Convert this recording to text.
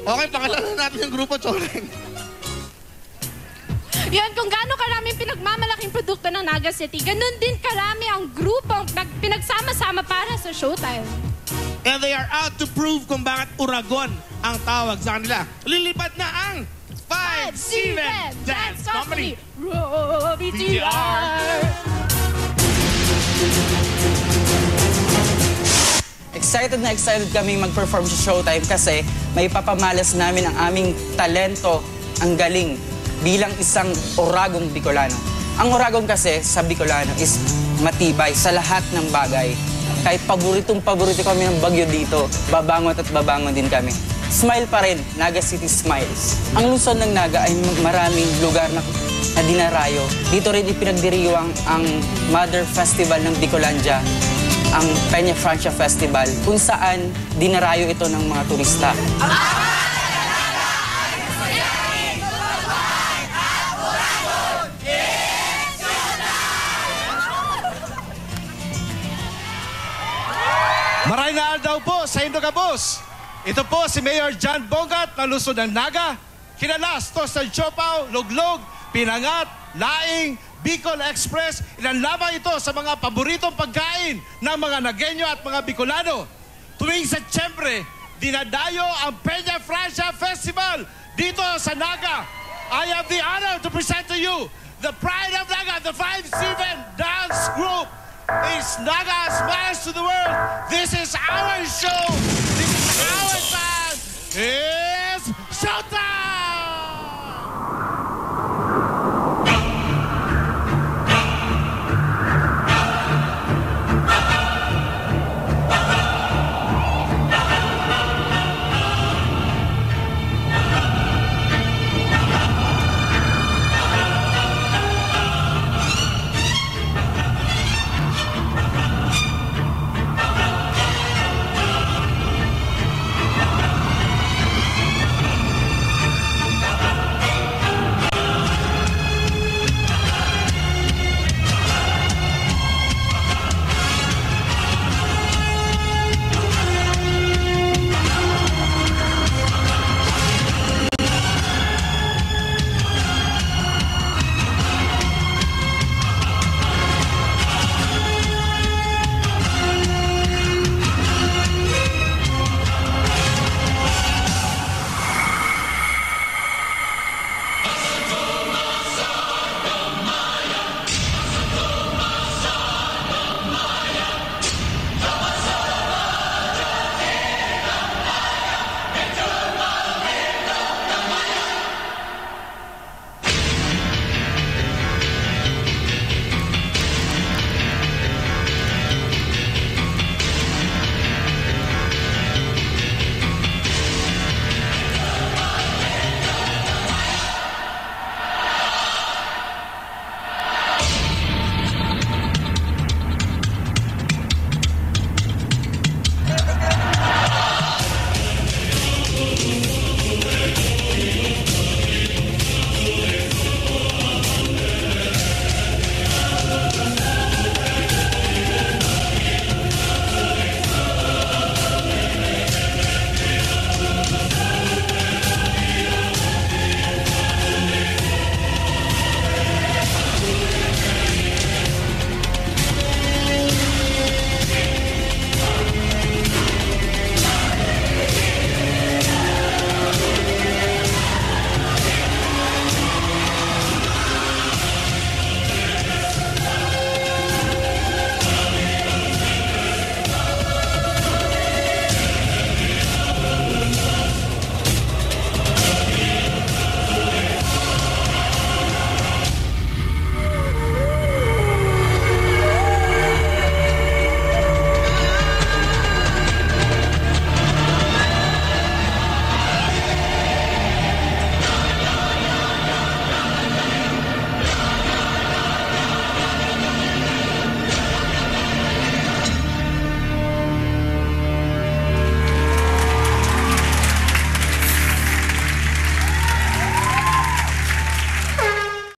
Okay, pakilala natin yung grupo, Choreng. Yan, kung gaano karaming pinagmamalaking produkto ng Naga City, ganun din karami ang grupong pinagsama-sama para sa Showtime. And they are out to prove kung bakit Uragon ang tawag sa kanila. Lilipad na ang 5-7 Dance Company. VTR! Excited kami mag-perform sa Showtime kasi may papamalas namin ang aming talento, ang galing, bilang isang Oragong Bicolano. Ang Oragong kasi sa Bicolano is matibay sa lahat ng bagay. Kahit paborito kami ng bagyo dito, babangon at babangon din kami. Smile pa rin, Naga City Smiles. Ang lungsod ng Naga ay maraming lugar na dinarayo. Dito rin ipinagdiriwang ang Mother Festival ng Bicolandia, ang Peña Francia Festival, kung saan dinarayo ito ng mga turista. Maray na daw po sa Indogabos. Ito po si Mayor John Bongat ng lungsod ng Naga. Kilala sa Siopaw, Luglog, Pinangat, Laing, Bicol Express. Ilanlaban ito sa mga paboritong pagkain ng mga Nagueño at mga Bicolano. Tuwing Setyembre, dinadayo ang Peña Francia Festival dito sa Naga. I have the honor to present to you the pride of Naga, the 5-7 Dance Group. It's Naga Smiles to the World. This is our show. This is our time. It's showtime!